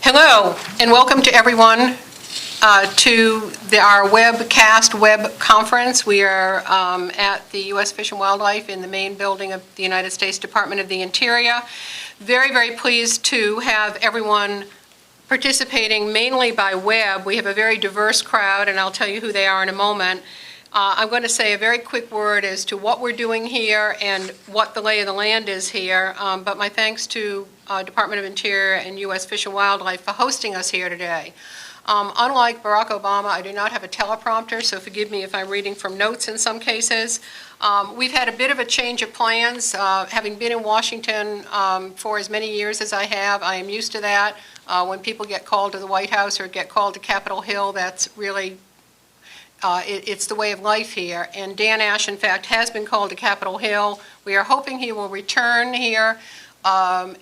Hello, and welcome to everyone to our webcast web conference. We are at the U.S. Fish and Wildlife in the main building of the United States Department of the Interior. Very, very pleased to have everyone participating mainly by web. We have a very diverse crowd, and I'll tell you who they are in a moment. I'm going to say a very quick word as to what we're doing here and what the lay of the land is here, but my thanks to Department of Interior and U.S. Fish and Wildlife for hosting us here today. Unlike Barack Obama, I do not have a teleprompter, so forgive me if I'm reading from notes in some cases. We've had a bit of a change of plans. Having been in Washington for as many years as I have, I am used to that. When people get called to the White House or get called to Capitol Hill, that's really it's the way of life here. And Dan Ash, in fact, has been called to Capitol Hill. We are hoping he will return here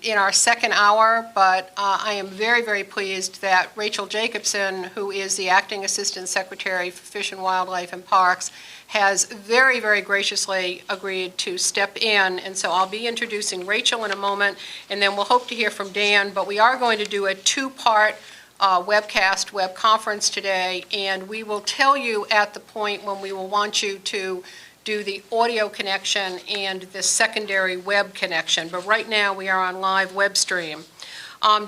in our second hour, but I am very, very pleased that Rachel Jacobson, who is the Acting Assistant Secretary for Fish and Wildlife and Parks, has very, very graciously agreed to step in. And so I'll be introducing Rachel in a moment, and then we'll hope to hear from Dan. But we are going to do a two-part webcast, web conference today, and we will tell you at the point when we will want you to do the audio connection and the secondary web connection. But right now we are on live web stream.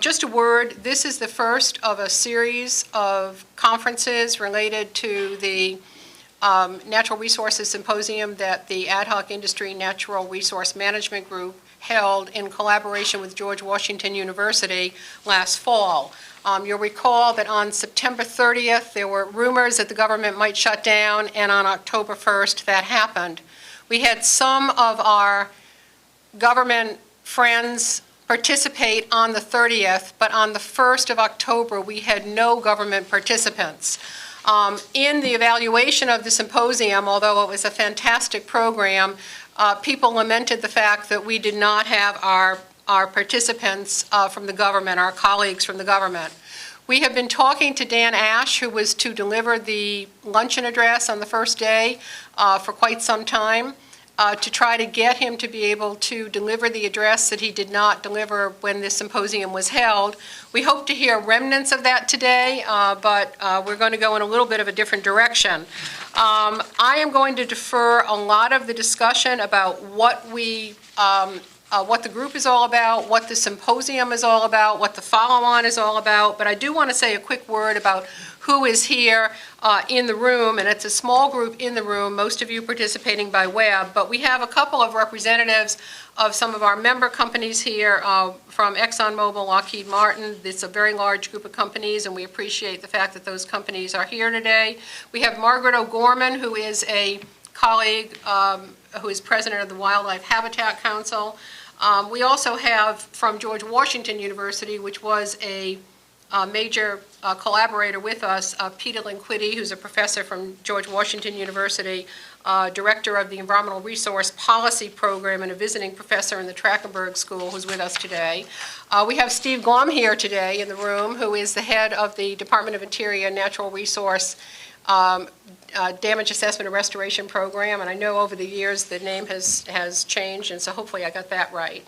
Just a word, this is the first of a series of conferences related to the Natural Resources Symposium that the Ad Hoc Industry Natural Resource Management Group held in collaboration with George Washington University last fall. You'll recall that on September 30th, there were rumors that the government might shut down, and on October 1st, that happened. We had some of our government friends participate on the 30th, but on the 1st of October, we had no government participants. In the evaluation of the symposium, although it was a fantastic program, people lamented the fact that we did not have our participants from the government, our colleagues from the government. We have been talking to Dan Ash, who was to deliver the luncheon address on the first day for quite some time, to try to get him to be able to deliver the address that he did not deliver when this symposium was held. We hope to hear remnants of that today, but we're going to go in a little bit of a different direction. I am going to defer a lot of the discussion about what the group is all about, what the symposium is all about, what the follow-on is all about, but I do want to say a quick word about who is here in the room, and it's a small group in the room, most of you participating by web, but we have a couple of representatives of some of our member companies here from ExxonMobil, Lockheed Martin. It's a very large group of companies, and we appreciate the fact that those companies are here today. We have Margaret O'Gorman, who is a colleague who is president of the Wildlife Habitat Council. We also have from George Washington University, which was a major collaborator with us, Peter Linquity, who's a professor from George Washington University, director of the Environmental Resource Policy Program and a visiting professor in the Trachtenberg School, who's with us today. We have Steve Glum here today in the room, who is the head of the Department of Interior Natural Resource Damage Assessment and Restoration Program, and I know over the years the name has changed, and so hopefully I got that right.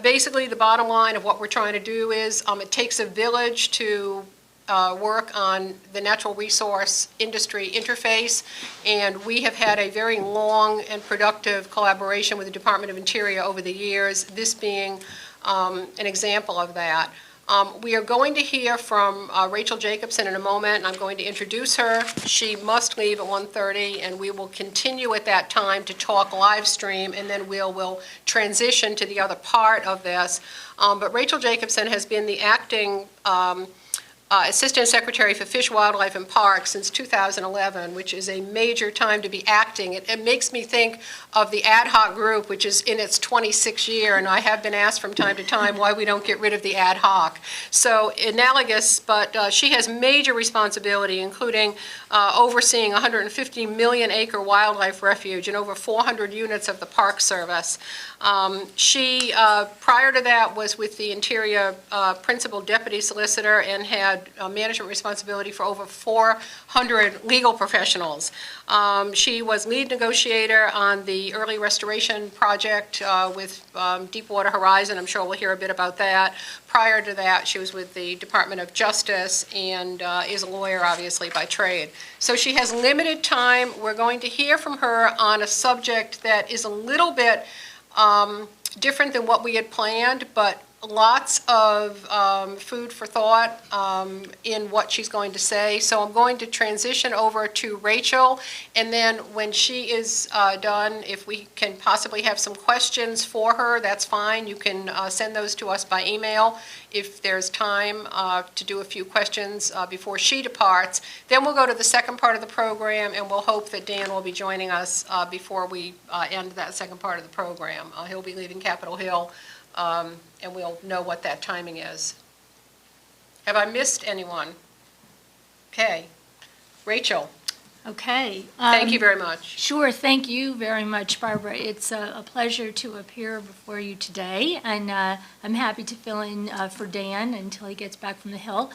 Basically, the bottom line of what we're trying to do is it takes a village to work on the natural resource industry interface, and we have had a very long and productive collaboration with the Department of Interior over the years, this being an example of that. We are going to hear from Rachel Jacobson in a moment, and I'm going to introduce her. She must leave at 1:30, and we will continue at that time to talk live stream, and then we'll transition to the other part of this. But Rachel Jacobson has been the acting Assistant Secretary for Fish, Wildlife, and Parks since 2011, which is a major time to be acting. It makes me think of the ad hoc group, which is in its 26th year, and I have been asked from time to time why we don't get rid of the ad hoc. So analogous, but she has major responsibility, including overseeing 150 million acre wildlife refuge and over 400 units of the Park Service. She, prior to that, was with the Interior Principal Deputy Solicitor and had management responsibility for over 400 legal professionals. She was lead negotiator on the early restoration project with Deepwater Horizon. I'm sure we'll hear a bit about that. Prior to that, she was with the Department of Justice and is a lawyer, obviously, by trade. So she has limited time. We're going to hear from her on a subject that is a little bit different than what we had planned, but lots of food for thought in what she's going to say. So I'm going to transition over to Rachel, and then when she is done, if we can possibly have some questions for her, that's fine. You can send those to us by email if there's time to do a few questions before she departs. Then we'll go to the second part of the program, and we'll hope that Dan will be joining us before we end that second part of the program. He'll be leaving Capitol Hill, and we'll know what that timing is. Have I missed anyone? Okay. Rachel. Okay. Thank you very much. Sure. Thank you very much, Barbara. It's a pleasure to appear before you today, and I'm happy to fill in for Dan until he gets back from the Hill.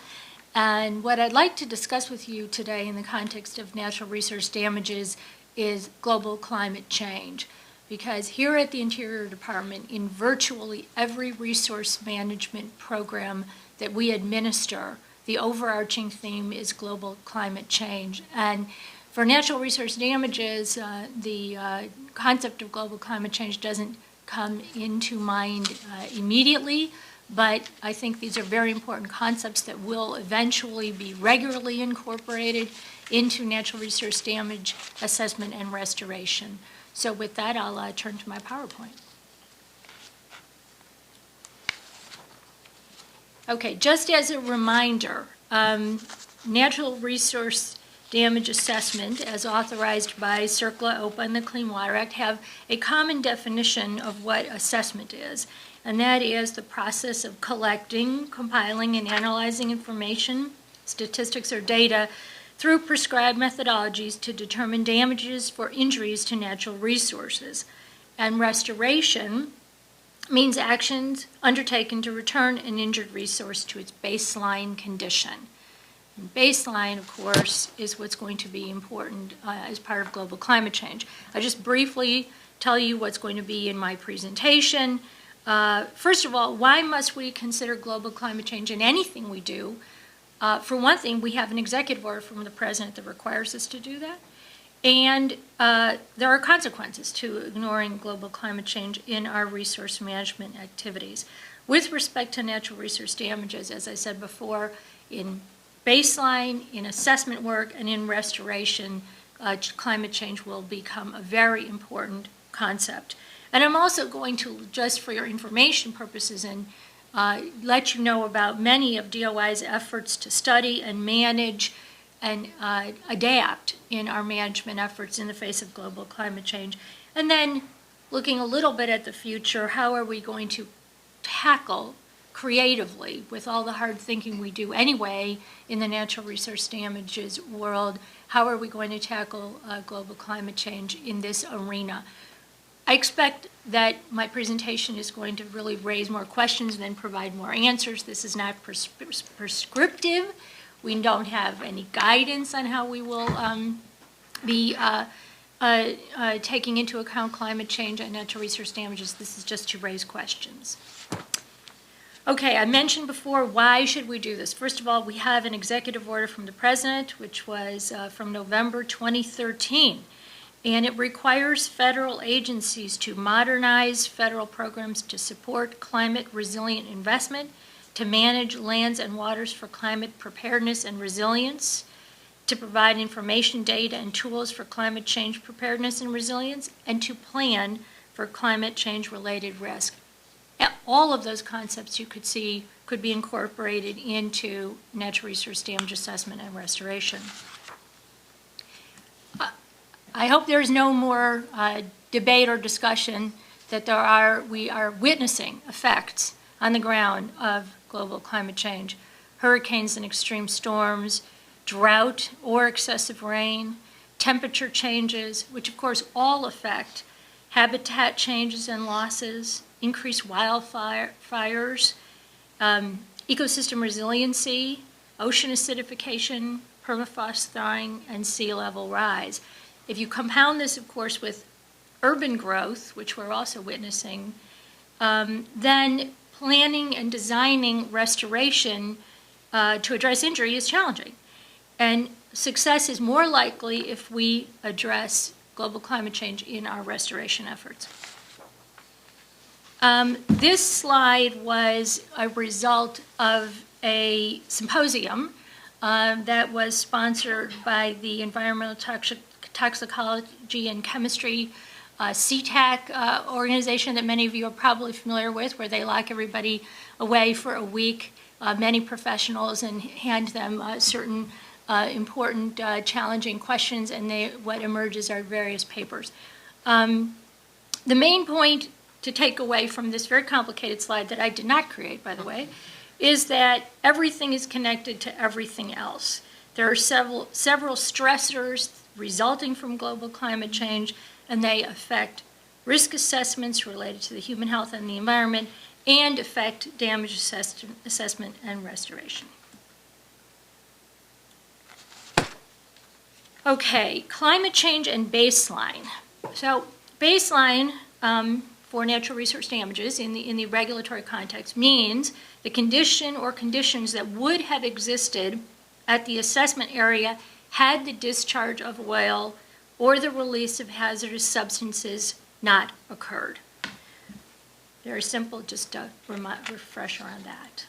And what I'd like to discuss with you today in the context of natural resource damages is global climate change. Because here at the Interior Department, in virtually every resource management program that we administer, the overarching theme is global climate change. And for natural resource damages, the concept of global climate change doesn't come into mind immediately, but I think these are very important concepts that will eventually be regularly incorporated into natural resource damage assessment and restoration. So with that, I'll turn to my PowerPoint. Okay, just as a reminder, natural resource damage assessment, as authorized by CERCLA, OPA, and the Clean Water Act, have a common definition of what assessment is, and that is the process of collecting, compiling, and analyzing information, statistics, or data through prescribed methodologies to determine damages for injuries to natural resources. And restoration means actions undertaken to return an injured resource to its baseline condition. And baseline, of course, is what's going to be important as part of global climate change. I'll just briefly tell you what's going to be in my presentation. First of all, why must we consider global climate change in anything we do? For one thing, we have an executive order from the president that requires us to do that. And there are consequences to ignoring global climate change in our resource management activities. With respect to natural resource damages, as I said before, in baseline, in assessment work, and in restoration, climate change will become a very important concept. And I'm also going to, just for your information purposes, and let you know about many of DOI's efforts to study and manage and adapt in our management efforts in the face of global climate change. And then looking a little bit at the future, how are we going to tackle creatively, with all the hard thinking we do anyway in the natural resource damages world, how are we going to tackle global climate change in this arena? I expect that my presentation is going to really raise more questions than provide more answers. This is not prescriptive. We don't have any guidance on how we will be taking into account climate change and natural resource damages. This is just to raise questions. Okay, I mentioned before, why should we do this? First of all, we have an executive order from the president, which was from November 2013. And it requires federal agencies to modernize federal programs to support climate resilient investment, to manage lands and waters for climate preparedness and resilience, to provide information, data, and tools for climate change preparedness and resilience, and to plan for climate change related risk. All of those concepts you could see could be incorporated into natural resource damage assessment and restoration. I hope there's no more debate or discussion that we are witnessing effects on the ground of global climate change. Hurricanes and extreme storms, drought or excessive rain, temperature changes, which of course all affect habitat changes and losses, increased wildfires, ecosystem resiliency, ocean acidification, permafrost thawing, and sea level rise. If you compound this, of course, with urban growth, which we're also witnessing, then planning and designing restoration to address injury is challenging. And success is more likely if we address global climate change in our restoration efforts. This slide was a result of a symposium that was sponsored by the Environmental Toxicology and Chemistry CTAC organization that many of you are probably familiar with, where they lock everybody away for a week, many professionals, and hand them certain important, challenging questions, and what emerges are various papers. The main point to take away from this very complicated slide that I did not create, by the way, is that everything is connected to everything else. There are several stressors resulting from global climate change, and they affect risk assessments related to the human health and the environment, and affect damage assessment and restoration. Okay, climate change and baseline. So baseline for natural resource damages in the regulatory context means the condition or conditions that would have existed at the assessment area had the discharge of oil or the release of hazardous substances not occurred. Very simple, just a refresher on that.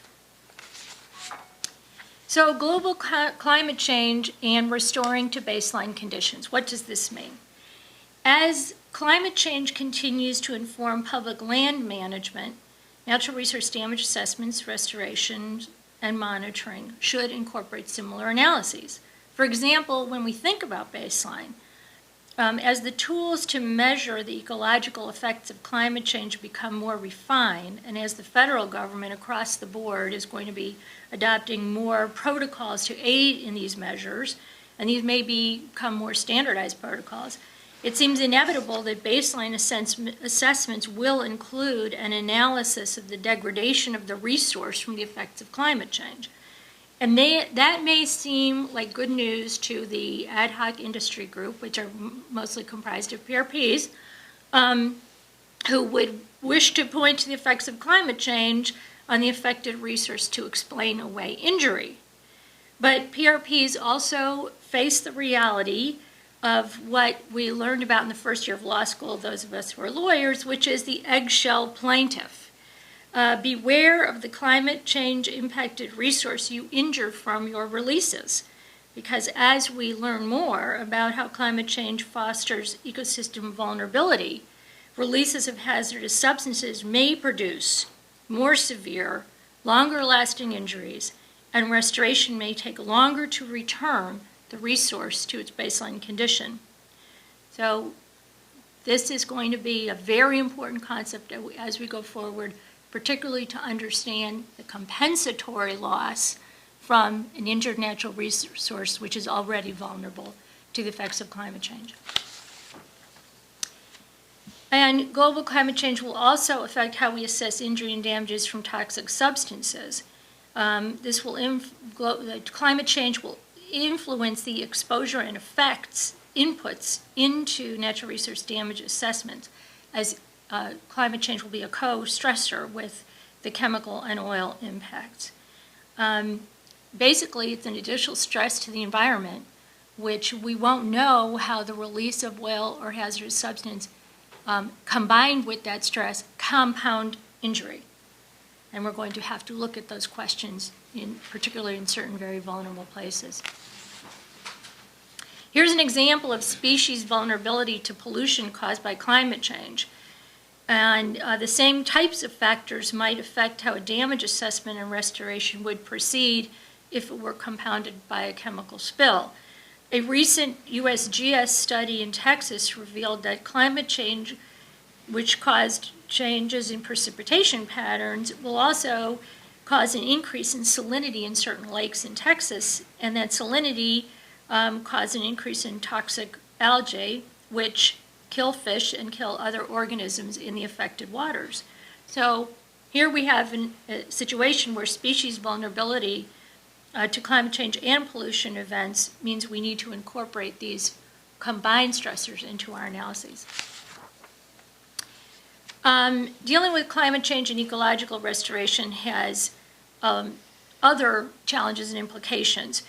So global climate change and restoring to baseline conditions. What does this mean? As climate change continues to inform public land management, natural resource damage assessments, restoration, and monitoring should incorporate similar analyses. For example, when we think about baseline, as the tools to measure the ecological effects of climate change become more refined, and as the federal government across the board is going to be adopting more protocols to aid in these measures, and these may become more standardized protocols, it seems inevitable that baseline assessments will include an analysis of the degradation of the resource from the effects of climate change. And that may seem like good news to the ad hoc industry group, which are mostly comprised of PRPs, who would wish to point to the effects of climate change on the affected resource to explain away injury. But PRPs also face the reality of what we learned about in the first year of law school, those of us who are lawyers, which is the eggshell plaintiff. Beware of the climate change impacted resource you injure from your releases, because as we learn more about how climate change fosters ecosystem vulnerability, releases of hazardous substances may produce more severe, longer lasting injuries, and restoration may take longer to return the resource to its baseline condition. So this is going to be a very important concept as we go forward, particularly to understand the compensatory loss from an injured natural resource which is already vulnerable to the effects of climate change. And global climate change will also affect how we assess injury and damages from toxic substances. Climate change will influence the exposure and effects, inputs into natural resource damage assessment, as climate change will be a co-stressor with the chemical and oil impacts. Basically, it's an additional stress to the environment, which we won't know how the release of oil or hazardous substance combined with that stress compound injury. And we're going to have to look at those questions, particularly in certain very vulnerable places. Here's an example of species vulnerability to pollution caused by climate change. And the same types of factors might affect how a damage assessment and restoration would proceed if it were compounded by a chemical spill. A recent USGS study in Texas revealed that climate change, which caused changes in precipitation patterns, will also cause an increase in salinity in certain lakes in Texas, and that salinity caused an increase in toxic algae, which kill fish and kill other organisms in the affected waters. So here we have a situation where species vulnerability to climate change and pollution events means we need to incorporate these combined stressors into our analyses. Dealing with climate change and ecological restoration has other challenges and implications.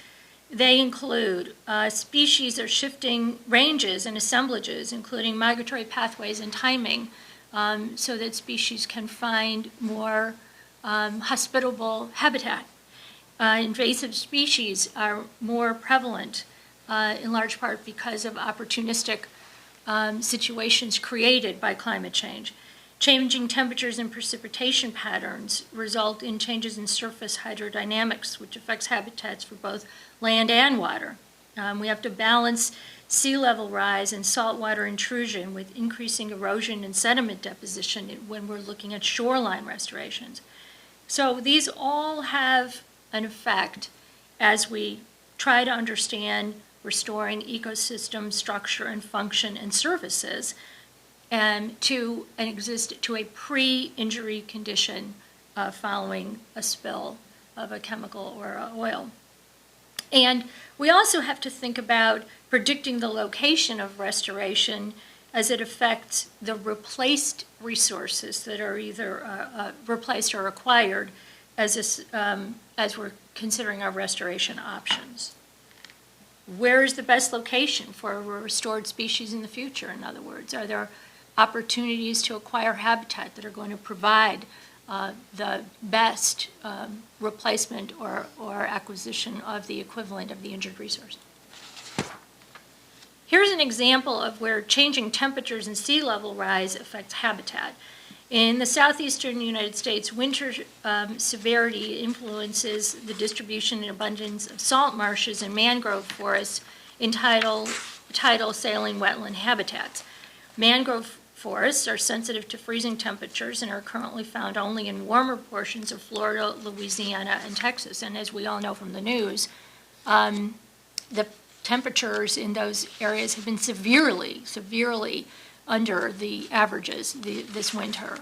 They include species are shifting ranges and assemblages, including migratory pathways and timing, so that species can find more hospitable habitat. Invasive species are more prevalent, in large part because of opportunistic situations created by climate change. Changing temperatures and precipitation patterns result in changes in surface hydrodynamics, which affects habitats for both land and water. We have to balance sea level rise and saltwater intrusion with increasing erosion and sediment deposition when we're looking at shoreline restorations. So these all have an effect as we try to understand restoring ecosystem structure and function and services to a pre-injury condition following a spill of a chemical or oil. And we also have to think about predicting the location of restoration as it affects the replaced resources that are either replaced or acquired as we're considering our restoration options. Where is the best location for a restored species in the future, in other words? Are there opportunities to acquire habitat that are going to provide the best replacement or acquisition of the equivalent of the injured resource? Here's an example of where changing temperatures and sea level rise affects habitat. In the southeastern United States, winter severity influences the distribution and abundance of salt marshes and mangrove forests in tidal saline wetland habitats. Mangrove forests are sensitive to freezing temperatures and are currently found only in warmer portions of Florida, Louisiana, and Texas. And as we all know from the news, the temperatures in those areas have been severely under the averages this winter.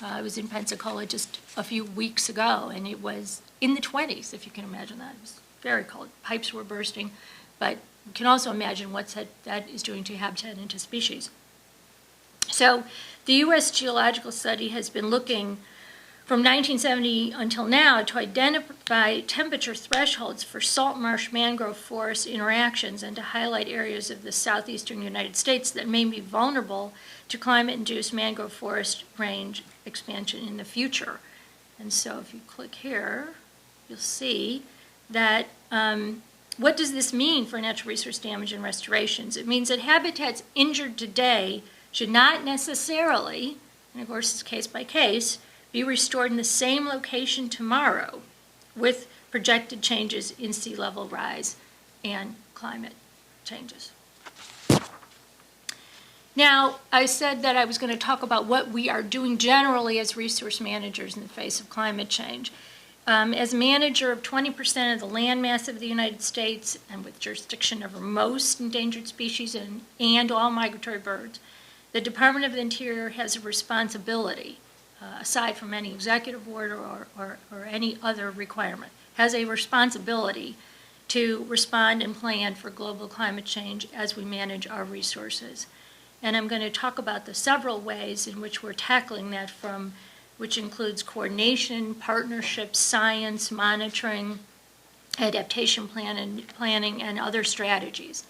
I was in Pensacola just a few weeks ago, and it was in the 20s, if you can imagine that. It was very cold. Pipes were bursting, but you can also imagine what that is doing to habitat and to species. So the U.S. Geological Study has been looking from 1970 until now to identify temperature thresholds for salt marsh mangrove forest interactions and to highlight areas of the southeastern United States that may be vulnerable to climate-induced mangrove forest range expansion in the future. And so if you click here, you'll see that what does this mean for natural resource damage and restorations? It means that habitats injured today should not necessarily, and of course it's case by case, be restored in the same location tomorrow with projected changes in sea level rise and climate changes. Now, I said that I was going to talk about what we are doing generally as resource managers in the face of climate change. As manager of 20% of the land mass of the United States and with jurisdiction over most endangered species and all migratory birds, the Department of the Interior has a responsibility, aside from any executive order or any other requirement, has a responsibility to respond and plan for global climate change as we manage our resources. And I'm going to talk about the several ways in which we're tackling that, which includes coordination, partnerships, science, monitoring, adaptation planning, and other strategies.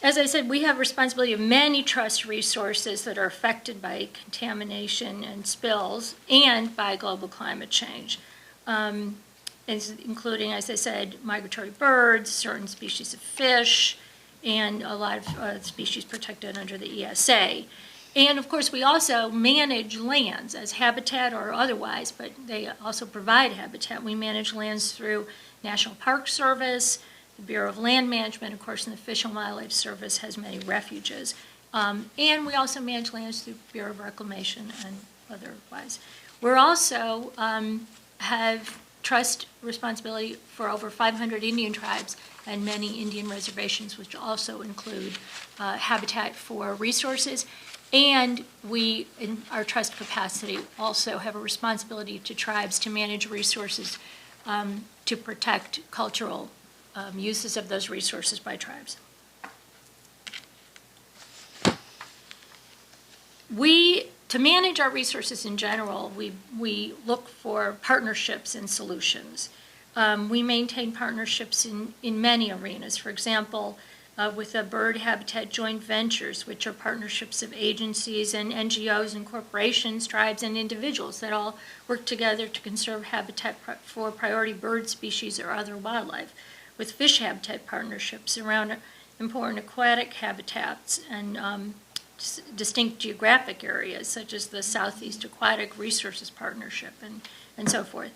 As I said, we have responsibility of many trust resources that are affected by contamination and spills and by global climate change, including, as I said, migratory birds, certain species of fish, and a lot of species protected under the ESA. And of course, we also manage lands as habitat or otherwise, but they also provide habitat. We manage lands through National Park Service, the Bureau of Land Management, of course, and the Fish and Wildlife Service has many refuges. And we also manage lands through Bureau of Reclamation and otherwise. We're also have trust responsibility for over 500 Indian tribes and many Indian reservations, which also include habitat for resources And we, in our trust capacity, also have a responsibility to tribes to manage resources to protect cultural uses of those resources by tribes. To manage our resources in general, we look for partnerships and solutions. We maintain partnerships in many arenas. For example, with the bird habitat joint ventures, which are partnerships of agencies and NGOs and corporations, tribes, and individuals that all work together to conserve habitat for priority bird species or other wildlife. With fish habitat partnerships around important aquatic habitats and distinct geographic areas, such as the Southeast Aquatic Resources Partnership and so forth.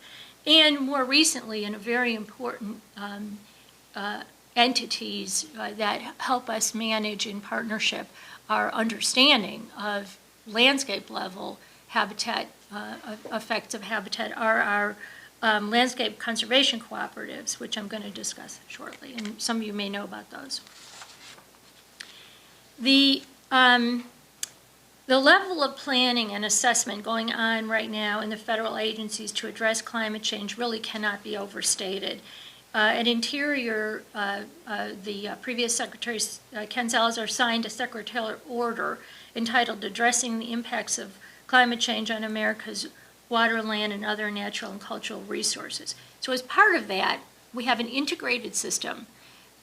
And more recently, in a very important entities that help us manage in partnership our understanding of landscape level habitat, effects of habitat are our landscape conservation cooperatives, which I'm going to discuss shortly, and some of you may know about those. The level of planning and assessment going on right now in the federal agencies to address climate change really cannot be overstated. At Interior, the previous Secretary, Ken Salazar, signed a secretarial order entitled Addressing the Impacts of Climate Change on America's Water, Land, and Other Natural and Cultural Resources. So as part of that, we have an integrated system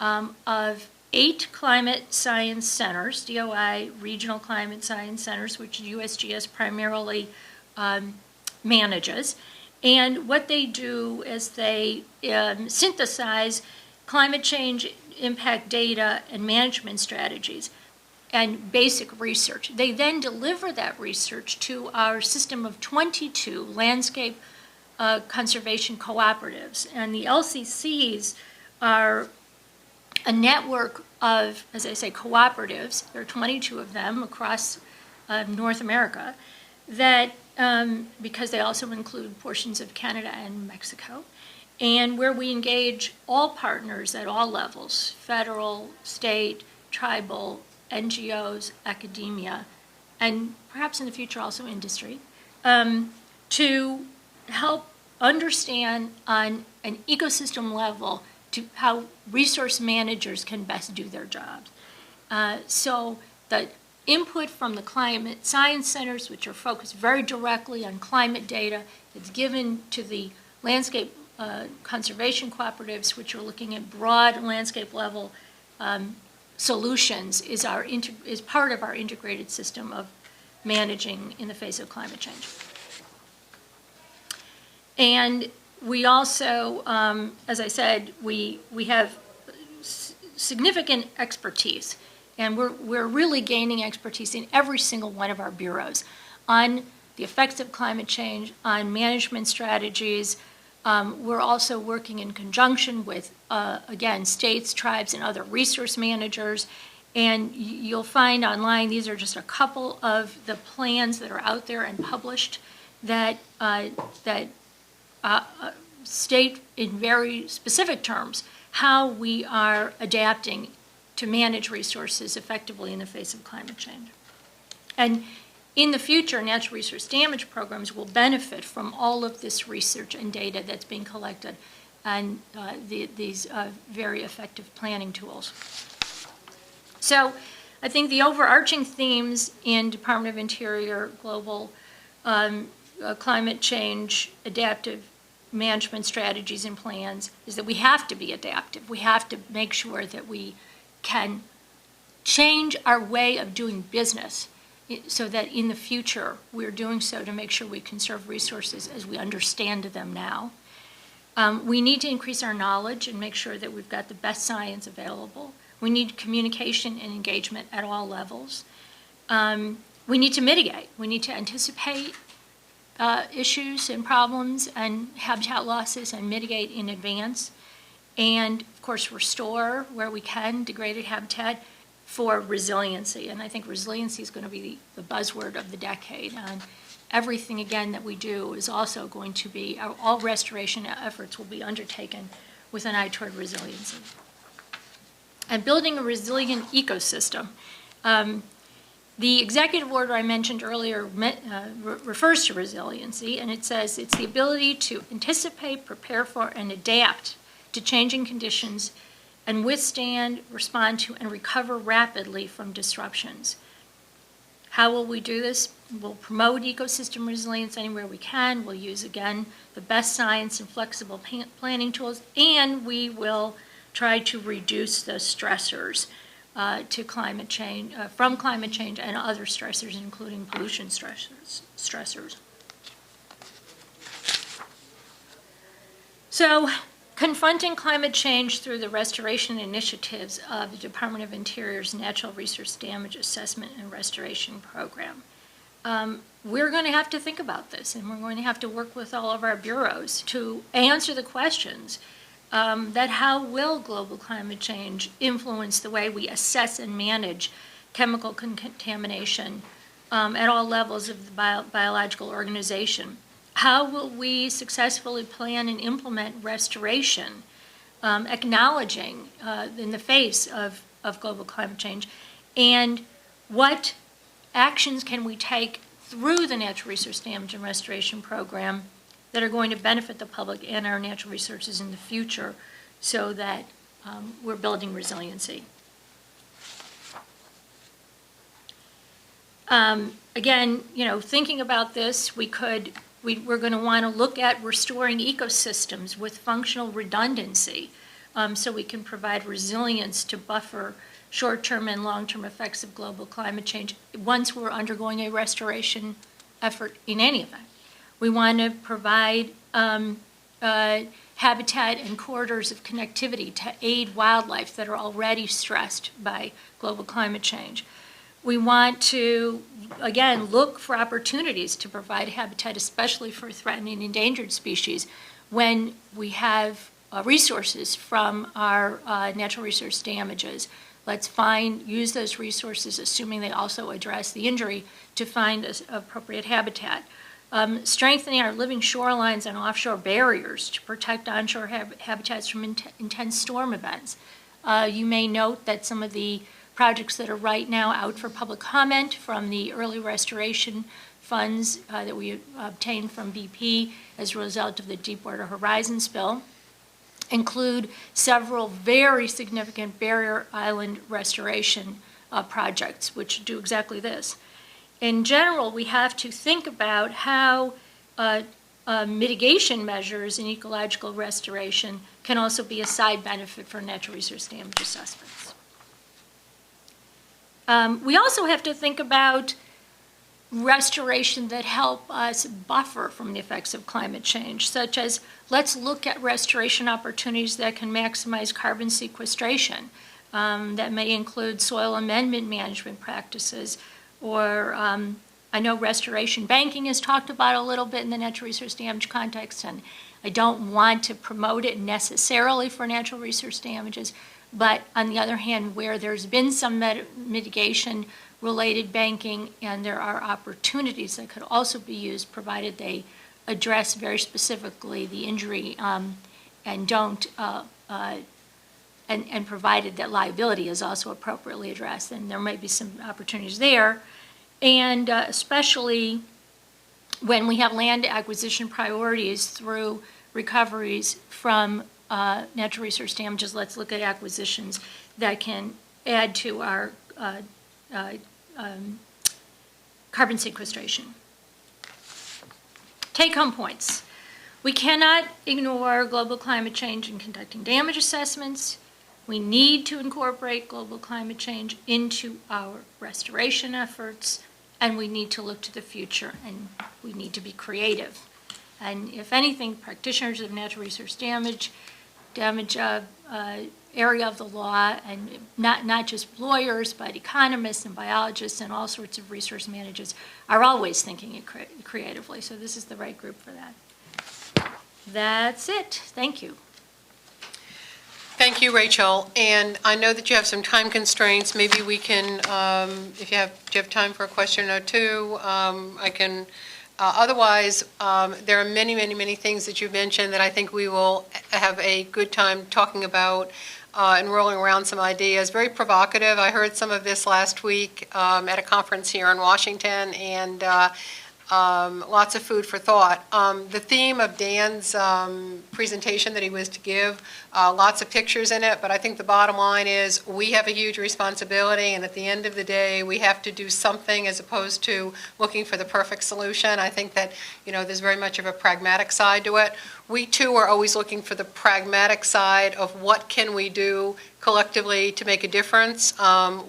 of 8 climate science centers, DOI regional climate science centers, which USGS primarily manages. And what they do is they synthesize climate change impact data and management strategies and basic research. They then deliver that research to our system of 22 landscape conservation cooperatives. And the LCCs are a network of, as I say, cooperatives. There are 22 of them across North America that, because they also include portions of Canada and Mexico, and where we engage all partners at all levels, federal, state, tribal, NGOs, academia, and perhaps in the future also industry, to help understand on an ecosystem level to how resource managers can best do their jobs. So the input from the climate science centers, which are focused very directly on climate data, that's given to the landscape conservation cooperatives, which are looking at broad landscape level solutions, is part of our integrated system of managing in the face of climate change. And we also, as I said, we have significant expertise, and we're really gaining expertise in every single one of our bureaus on the effects of climate change, on management strategies. We're also working in conjunction with, again, states, tribes, and other resource managers. And you'll find online, these are just a couple of the plans that are out there and published that state in very specific terms how we are adapting to manage resources effectively in the face of climate change. And in the future, natural resource damage programs will benefit from all of this research and data that's being collected and these very effective planning tools. So I think the overarching themes in Department of Interior, global climate change, adaptive management strategies and plans is that we have to be adaptive. We have to make sure that we can change our way of doing business so that in the future we're doing so to make sure we conserve resources as we understand them now. We need to increase our knowledge and make sure that we've got the best science available. We need communication and engagement at all levels. We need to mitigate. We need to anticipate issues and problems and habitat losses and mitigate in advance. And of course, restore where we can degraded habitat for resiliency. And I think resiliency is going to be the buzzword of the decade. And everything, again, that we do is also going to be, all restoration efforts will be undertaken with an eye toward resiliency. And building a resilient ecosystem The executive order I mentioned earlier refers to resiliency, and it says it's the ability to anticipate, prepare for, and adapt to changing conditions and withstand, respond to, and recover rapidly from disruptions. How will we do this? We'll promote ecosystem resilience anywhere we can. We'll use, again, the best science and flexible planning tools, and we will try to reduce the stressors to climate change, from climate change and other stressors, including pollution stressors. So, confronting climate change through the restoration initiatives of the Department of Interior's Natural Resource Damage Assessment and Restoration Program. We're going to have to think about this, and we're going to have to work with all of our bureaus to answer the questions that how will global climate change influence the way we assess and manage chemical contamination at all levels of the biological organization? How will we successfully plan and implement restoration, acknowledging in the face of global climate change? And what actions can we take through the Natural Resource Damage and Restoration Program that are going to benefit the public and our natural resources in the future so that we're building resiliency? Again, thinking about this, we're going to want to look at restoring ecosystems with functional redundancy so we can provide resilience to buffer short-term and long-term effects of global climate change once we're undergoing a restoration effort in any event. We want to provide habitat and corridors of connectivity to aid wildlife that are already stressed by global climate change. We want to, again, look for opportunities to provide habitat, especially for threatened and endangered species, when we have resources from our natural resource damages. Let's use those resources, assuming they also address the injury, to find appropriate habitat. Strengthening our living shorelines and offshore barriers to protect onshore habitats from intense storm events. You may note that some of the projects that are right now out for public comment from the early restoration funds that we obtained from BP as a result of the Deepwater Horizon spill include several very significant barrier island restoration projects, which do exactly this. In general, we have to think about how mitigation measures in ecological restoration can also be a side benefit for natural resource damage assessments. We also have to think about restoration that help us buffer from the effects of climate change, such as let's look at restoration opportunities that can maximize carbon sequestration. That may include soil amendment management practices, or I know restoration banking is talked about a little bit in the natural resource damage context, and I don't want to promote it necessarily for natural resource damages, but on the other hand, where there's been some mitigation related banking, and there are opportunities that could also be used provided they address very specifically the injury and don't and provided that liability is also appropriately addressed, then there might be some opportunities there. And especially when we have land acquisition priorities through recoveries from natural resource damages, let's look at acquisitions that can add to our carbon sequestration. Take-home points. We cannot ignore global climate change in conducting damage assessments. We need to incorporate global climate change into our restoration efforts, and we need to look to the future, and we need to be creative. And if anything, practitioners of natural resource damage area of the law, and not just lawyers, but economists and biologists and all sorts of resource managers are always thinking creatively. So this is the right group for that. That's it. Thank you. Thank you, Rachel. And I know that you have some time constraints. Maybe we can, if you have time for a question or two, I can. Otherwise, there are many, many, many things that you mentioned that I think we will have a good time talking about and rolling around some ideas. Very provocative. I heard some of this last week at a conference here in Washington, and lots of food for thought. The theme of Dan's presentation that he was to give, lots of pictures in it, but I think the bottom line is we have a huge responsibility, and at the end of the day, we have to do something as opposed to looking for the perfect solution. I think that, there's very much of a pragmatic side to it. We, too, are always looking for the pragmatic side of what can we do collectively to make a difference.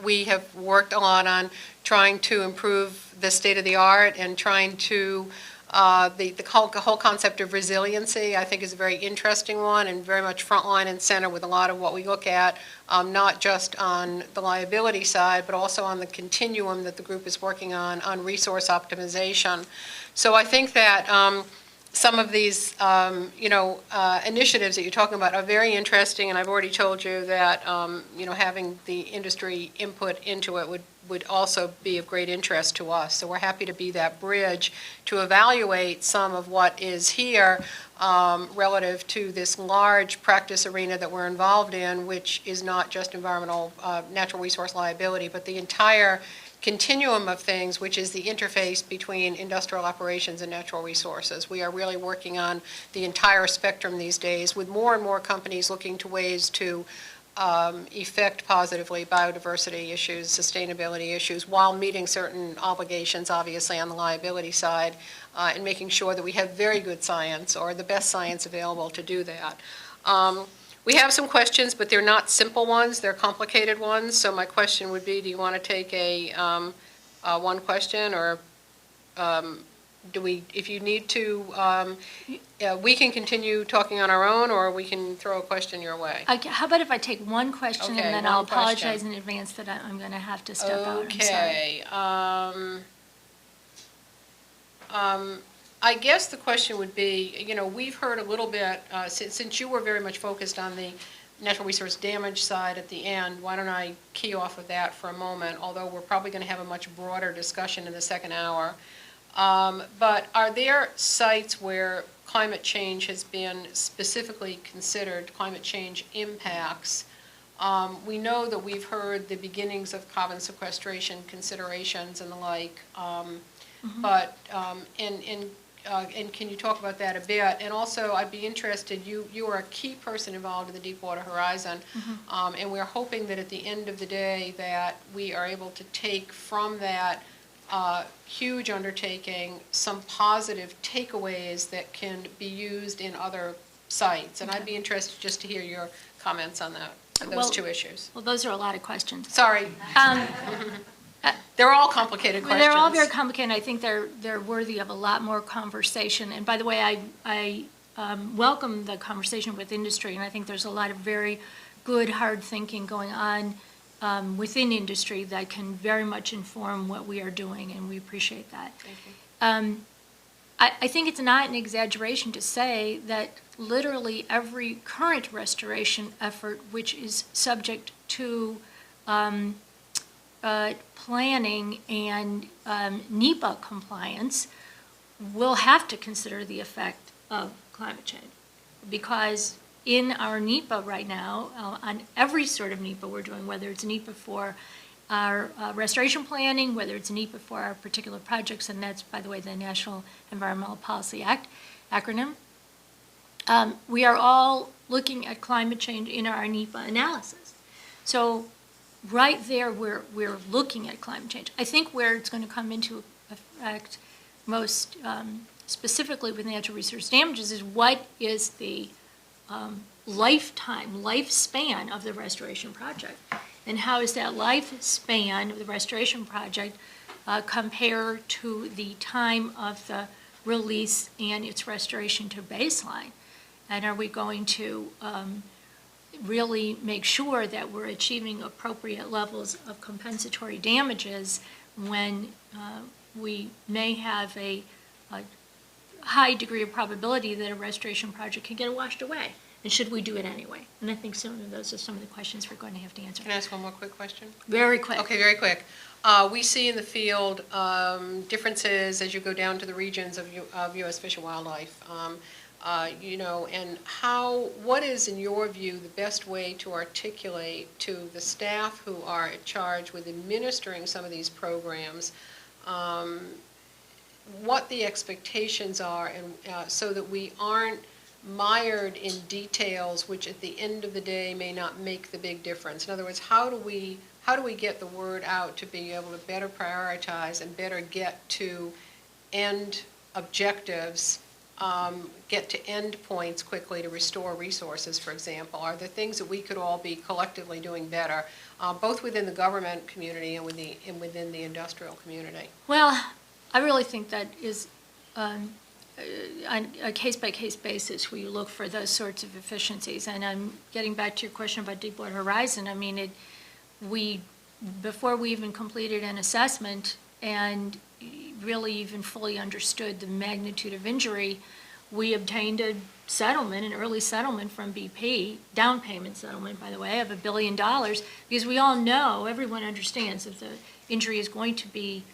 We have worked a lot on trying to improve the state of the art and trying to, the whole concept of resiliency, I think, is a very interesting one and very much frontline and center with a lot of what we look at, not just on the liability side, but also on the continuum that the group is working on resource optimization. So I think that some of these, initiatives that you're talking about are very interesting, and I've already told you that, having the industry input into it would also be of great interest to us. So we're happy to be that bridge to evaluate some of what is here relative to this large practice arena that we're involved in, which is not just environmental natural resource liability, but the entire continuum of things, which is the interface between industrial operations and natural resources. We are really working on the entire spectrum these days, with more and more companies looking to ways to affect positively biodiversity issues, sustainability issues, while meeting certain obligations, obviously, on the liability side, and making sure that we have very good science, or the best science available to do that. We have some questions, but they're not simple ones, they're complicated ones. So my question would be, do you want to take one question, or do we, if you need to, we can continue talking on our own, or we can throw a question your way. How about if I take one question, Okay, and then one I'll apologize question. in advance that I'm going to have to step out. I'm sorry. Okay. I guess the question would be, we've heard a little bit, since you were very much focused on the natural resource damage side at the end, why don't I key off of that for a moment, although we're probably going to have a much broader discussion in the second hour. But are there sites where climate change has been specifically considered, climate change impacts? We know that we've heard the beginnings of carbon sequestration considerations and the like, but, and can you talk about that a bit? And also, I'd be interested, you are a key person involved in the Deepwater Horizon, and we're hoping that at the end of the day that we are able to take from that huge undertaking some positive takeaways that can be used in other sites. And I'd be interested just to hear your comments on that, those two issues. Well, those are a lot of questions. Sorry. They're all complicated questions. They're all very complicated. I think they're worthy of a lot more conversation. And by the way, I welcome the conversation with industry, and I think there's a lot of very good, hard thinking going on within industry that can very much inform what we are doing, and we appreciate that. Thank you. I think it's not an exaggeration to say that literally every current restoration effort which is subject to planning and NEPA compliance will have to consider the effect of climate change. Because in our NEPA right now, on every sort of NEPA we're doing, whether it's NEPA for our restoration planning, whether it's NEPA for our particular projects, and that's, by the way, the National Environmental Policy Act acronym, we are all looking at climate change in our NEPA analysis. So right there, we're looking at climate change. I think where it's going to come into effect most specifically with natural resource damages is what is the lifespan of the restoration project, and how is that lifespan of the restoration project compare to the time of the release and its restoration to baseline, and are we going to really make sure that we're achieving appropriate levels of compensatory damages when we may have a high degree of probability that a restoration project can get washed away, and should we do it anyway? And I think some of those are some of the questions we're going to have to answer. Can I ask one more quick question? Very quick. Okay, very quick. We see in the field differences as you go down to the regions of U.S. Fish and Wildlife. And what is, in your view, the best way to articulate to the staff who are charged with administering some of these programs what the expectations are, and so that we aren't mired in details which at the end of the day may not make the big difference. In other words, how do we get the word out to be able to better prioritize and better get to end objectives, get to end points quickly to restore resources, for example? Are there things that we could all be collectively doing better, both within the government community and within the industrial community? Well, I really think that is on a case-by-case basis where you look for those sorts of efficiencies. And I'm getting back to your question about Deepwater Horizon. I mean, before we even completed an assessment and really even fully understood the magnitude of injury, we obtained a settlement, an early settlement from BP, down payment settlement, by the way, of $1 billion, because we all know, everyone understands that the injury is going to be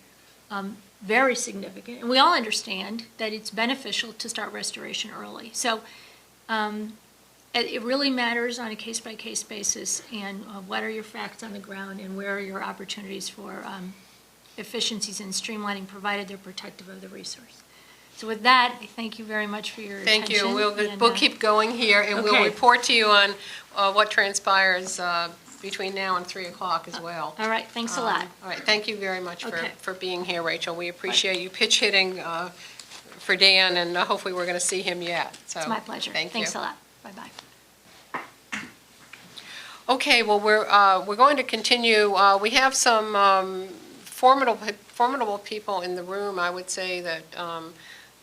very significant. And we all understand that it's beneficial to start restoration early. So it really matters on a case-by-case basis, and what are your facts on the ground and where are your opportunities for efficiencies and streamlining, provided they're protective of the resource. So with that, I thank you very much for your attention. Thank you. We'll keep going here, and okay. We'll report to you on what transpires between now and 3 o'clock as well. All right. Thanks a lot. All right. Thank you very much Okay. for being here, Rachel. We appreciate you pitch hitting for Dan, and hopefully we're going to see him yet. So, It's my pleasure. Thank you. Thanks a lot. Bye-bye. Okay, well, we're going to continue. We have some formidable people in the room. I would say that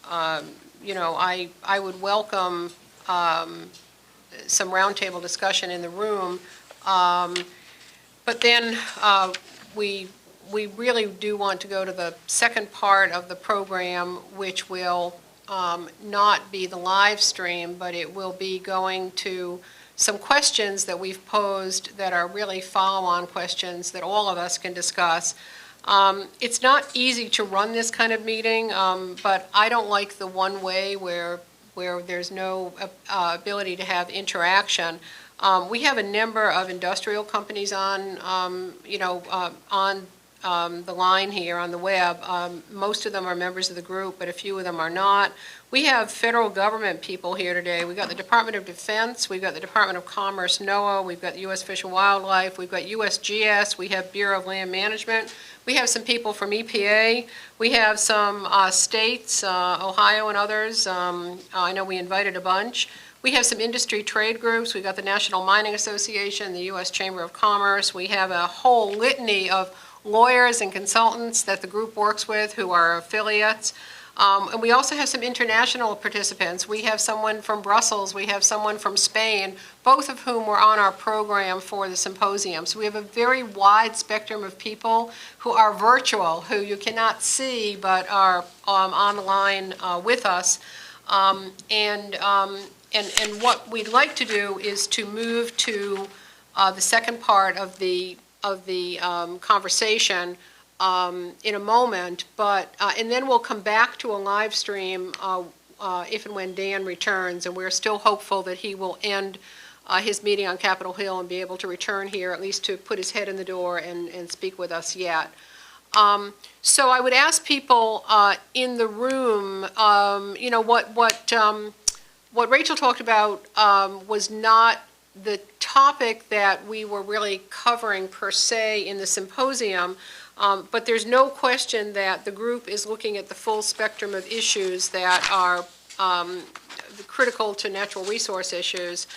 I would welcome some roundtable discussion in the room, but then we really do want to go to the second part of the program, which will not be the live stream, but it will be going to some questions that we've posed that are really follow-on questions that all of us can discuss. It's not easy to run this kind of meeting, but I don't like the one way where there's no ability to have interaction. We have a number of industrial companies on the line here on the web. Most of them are members of the group, but a few of them are not. We have federal government people here today. We've got the Department of Defense, we've got the Department of Commerce, NOAA, we've got the U.S. Fish and Wildlife, we've got USGS, we have Bureau of Land Management, we have some people from EPA, we have some states, Ohio and others. I know we invited a bunch. We have some industry trade groups. We've got the National Mining Association, the U.S. Chamber of Commerce. We have a whole litany of lawyers and consultants that the group works with who are affiliates. And we also have some international participants. We have someone from Brussels, we have someone from Spain, both of whom were on our program for the symposium. So we have a very wide spectrum of people who are virtual, who you cannot see but are online with us. And what we'd like to do is to move to the second part of the conversation in a moment, and then we'll come back to a live stream if and when Dan returns, and we're still hopeful that he will end his meeting on Capitol Hill and be able to return here, at least to put his head in the door and speak with us yet. So I would ask people in the room, what Rachel talked about was not the topic that we were really covering per se in the symposium, but there's no question that the group is looking at the full spectrum of issues that are critical to natural resource issues,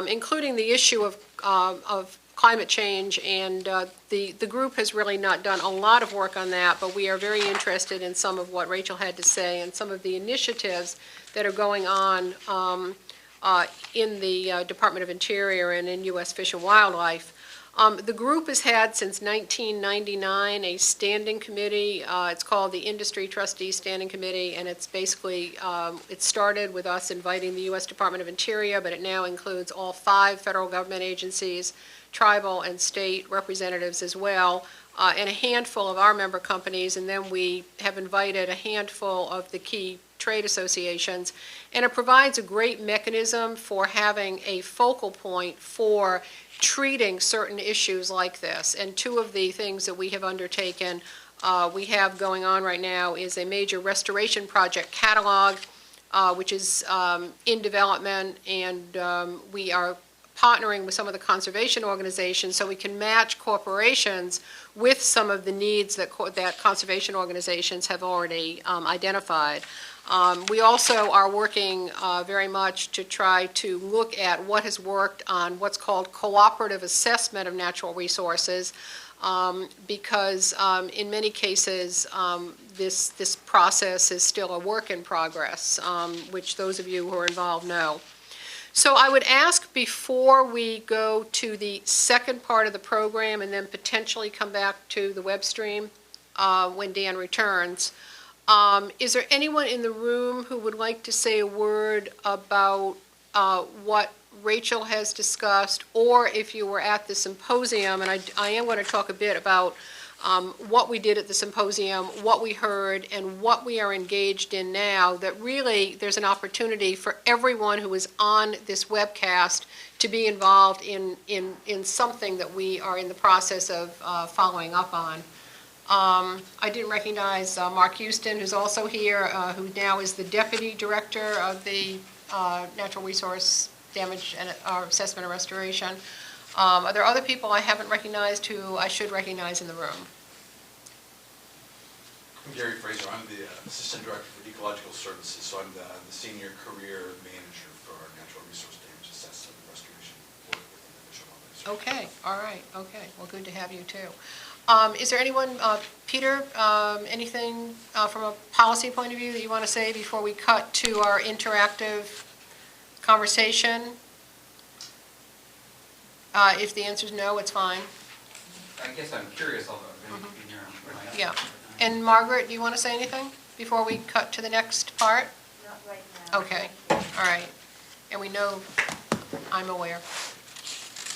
including the issue of climate change, and the group has really not done a lot of work on that, but we are very interested in some of what Rachel had to say and some of the initiatives that are going on in the Department of Interior and in U.S. Fish and Wildlife. The group has had since 1999 a standing committee. It's called the Industry Trustees Standing Committee, and it's basically, it started with us inviting the U.S. Department of Interior, but it now includes all 5 federal government agencies, tribal and state representatives as well, and a handful of our member companies, and then we have invited a handful of the key trade associations. And it provides a great mechanism for having a focal point for treating certain issues like this. And two of the things that we have undertaken, we have going on right now, is a major restoration project catalog, which is in development, and we are partnering with some of the conservation organizations so we can match corporations with some of the needs that conservation organizations have already identified. We also are working very much to try to look at what has worked on what's called cooperative assessment of natural resources, because in many cases this process is still a work in progress, which those of you who are involved know. So I would ask, before we go to the second part of the program and then potentially come back to the web stream when Dan returns, is there anyone in the room who would like to say a word about what Rachel has discussed, or if you were at the symposium, and I am going to talk a bit about what we did at the symposium, what we heard, and what we are engaged in now, that really there's an opportunity for everyone who is on this webcast to be involved in something that we are in the process of following up on. I didn't recognize Mark Houston, who's also here, who now is the Deputy Director of the Natural Resource Damage and Assessment and Restoration. Are there other people I haven't recognized who I should recognize in the room? I'm Gary Fraser. I'm the Assistant Director for Ecological Services, so I'm the Senior Career Manager for our Natural Resource Damage Assessment and Restoration work within the Fish and Wildlife Service. Okay, all right, okay. Well, good to have you too. Is there anyone, Peter, anything from a policy point of view that you want to say before we cut to our interactive conversation? If the answer is no, it's fine. I guess I'm curious, although Yeah. And Margaret, do you want to say anything before we cut to the next part? Not right now. Okay, all right. And we know, I'm aware.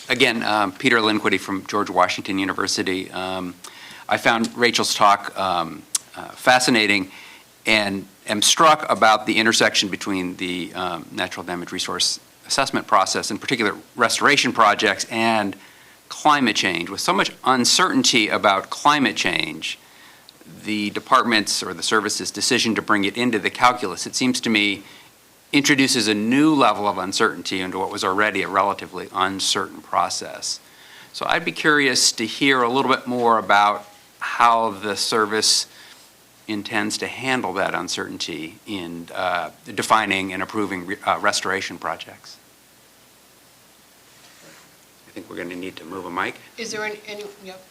Again, Peter Linquity from George Washington University. I found Rachel's talk fascinating and am struck about the intersection between the natural damage resource assessment process, in particular restoration projects, and climate change. With so much uncertainty about climate change, the department's or the service's decision to bring it into the calculus, it seems to me, introduces a new level of uncertainty into what was already a relatively uncertain process. So I'd be curious to hear a little bit more about how the service intends to handle that uncertainty in defining and approving restoration projects. I think we're going to need to move a mic. Is there any yep.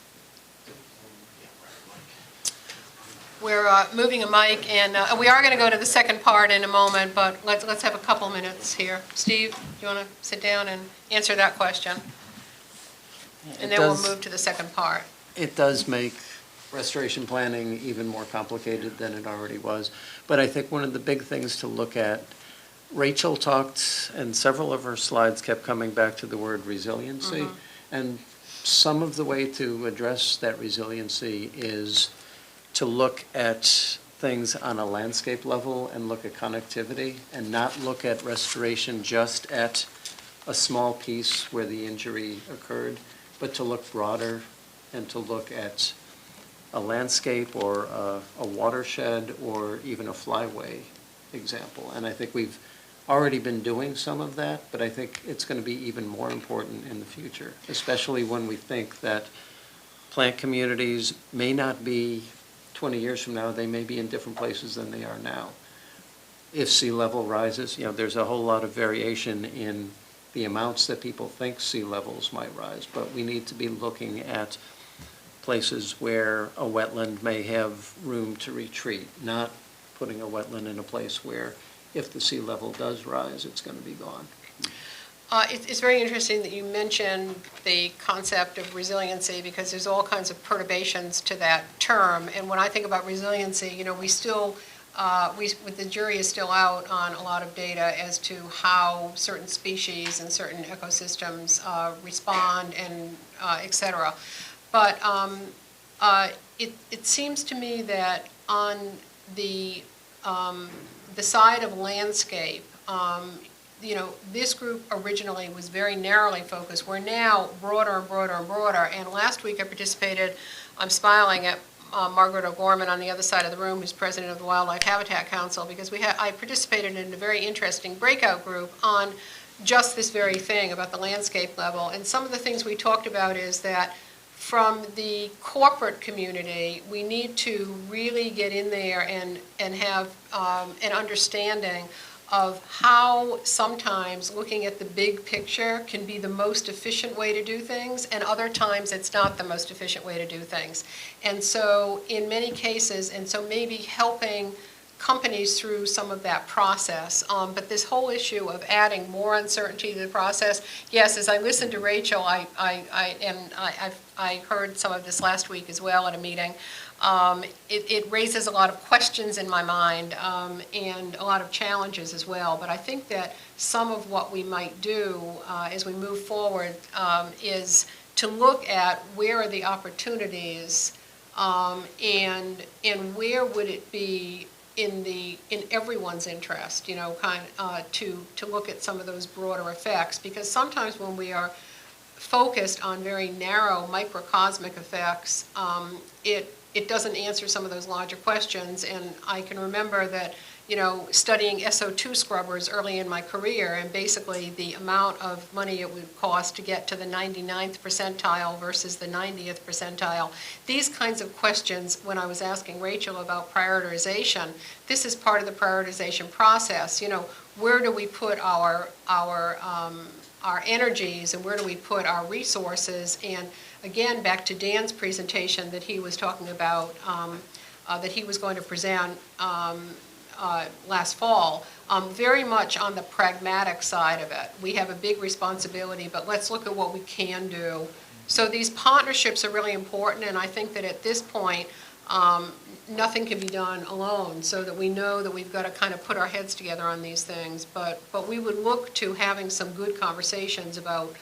We're moving a mic, and we are going to go to the second part in a moment, but let's have a couple minutes here. Steve, do you want to sit down and answer that question? And then we'll move to the second part. It does make restoration planning even more complicated than it already was. But I think one of the big things to look at, Rachel talked, and several of her slides kept coming back to the word resiliency. Mm-hmm. And some of the way to address that resiliency is to look at things on a landscape level and look at connectivity, and not look at restoration just at a small piece where the injury occurred, but to look broader and to look at a landscape or a watershed or even a flyway example. And I think we've already been doing some of that, but I think it's going to be even more important in the future, especially when we think that plant communities may not be 20 years from now, they may be in different places than they are now. If sea level rises, there's a whole lot of variation in the amounts that people think sea levels might rise, but we need to be looking at places where a wetland may have room to retreat, not putting a wetland in a place where if the sea level does rise, it's going to be gone. It's very interesting that you mentioned the concept of resiliency, because there's all kinds of perturbations to that term. And when I think about resiliency, we still, the jury is still out on a lot of data as to how certain species and certain ecosystems respond and et cetera. But it seems to me that on the side of landscape, this group originally was very narrowly focused. We're now broader and broader and broader. And last week I participated, I'm smiling at Margaret O'Gorman on the other side of the room, who's president of the Wildlife Habitat Council, because I participated in a very interesting breakout group on just this very thing about the landscape level. And some of the things we talked about is that from the corporate community, we need to really get in there and have an understanding of how sometimes looking at the big picture can be the most efficient way to do things, and other times it's not the most efficient way to do things. And so in many cases, and so maybe helping companies through some of that process. But this whole issue of adding more uncertainty to the process, yes, as I listened to Rachel, I heard some of this last week as well at a meeting. It raises a lot of questions in my mind and a lot of challenges as well. But I think that some of what we might do as we move forward is to look at where are the opportunities and where would it be in everyone's interest, to look at some of those broader effects. Because sometimes when we are focused on very narrow microcosmic effects, it doesn't answer some of those larger questions. And I can remember that, studying SO2 scrubbers early in my career, and basically the amount of money it would cost to get to the 99th percentile versus the 90th percentile. These kinds of questions, when I was asking Rachel about prioritization, this is part of the prioritization process. Where do we put our energies, and where do we put our resources? And again, back to Dan's presentation that he was talking about, that he was going to present last fall, very much on the pragmatic side of it. We have a big responsibility, but let's look at what we can do. So these partnerships are really important, and I think that at this point, nothing can be done alone, so that we know that we've got to kind of put our heads together on these things. But we would look to having some good conversations about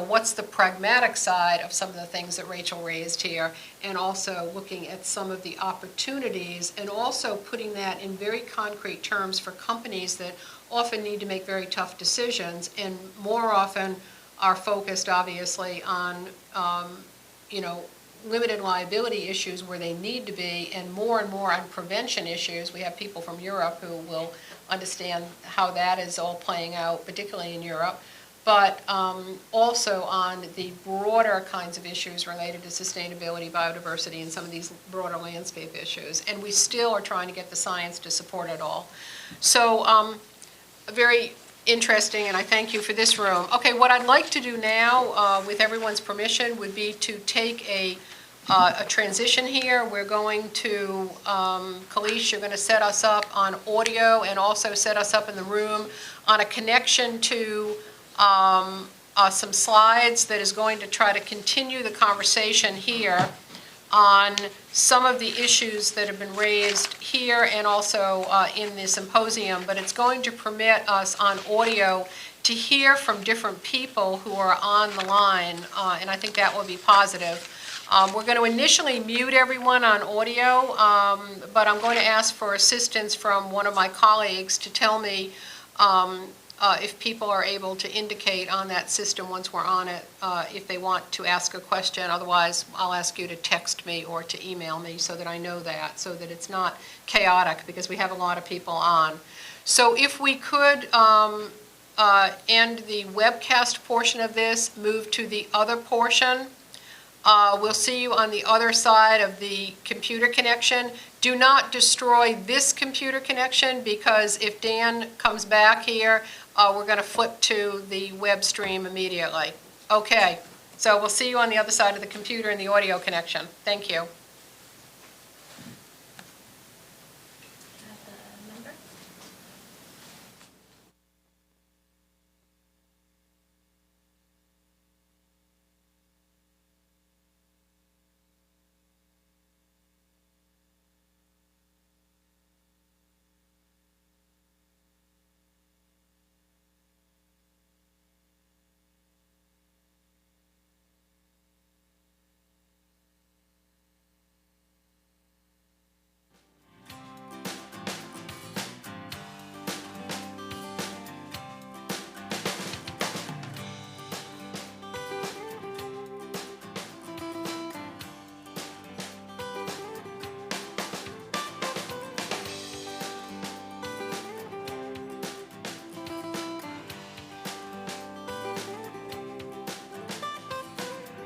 what's the pragmatic side of some of the things that Rachel raised here, and also looking at some of the opportunities, and also putting that in very concrete terms for companies that often need to make very tough decisions, and more often are focused, obviously, on, limited liability issues where they need to be, and more on prevention issues. We have people from Europe who will understand how that is all playing out, particularly in Europe. But also on the broader kinds of issues related to sustainability, biodiversity, and some of these broader landscape issues. And we still are trying to get the science to support it all. So very interesting, and I thank you for this room. Okay, what I'd like to do now, with everyone's permission, would be to take a transition here. We're going to, Kalish, you're going to set us up on audio and also set us up in the room on a connection to some slides that is going to try to continue the conversation here on some of the issues that have been raised here and also in the symposium, but it's going to permit us on audio to hear from different people who are on the line, and I think that will be positive. We're going to initially mute everyone on audio, but I'm going to ask for assistance from one of my colleagues to tell me if people are able to indicate on that system once we're on it, if they want to ask a question. Otherwise, I'll ask you to text me or to email me so that I know that, so that it's not chaotic, because we have a lot of people on. So if we could end the webcast portion of this, move to the other portion. We'll see you on the other side of the computer connection. Do not destroy this computer connection, because if Dan comes back here, we're going to flip to the web stream immediately. Okay, so we'll see you on the other side of the computer and the audio connection. Thank you.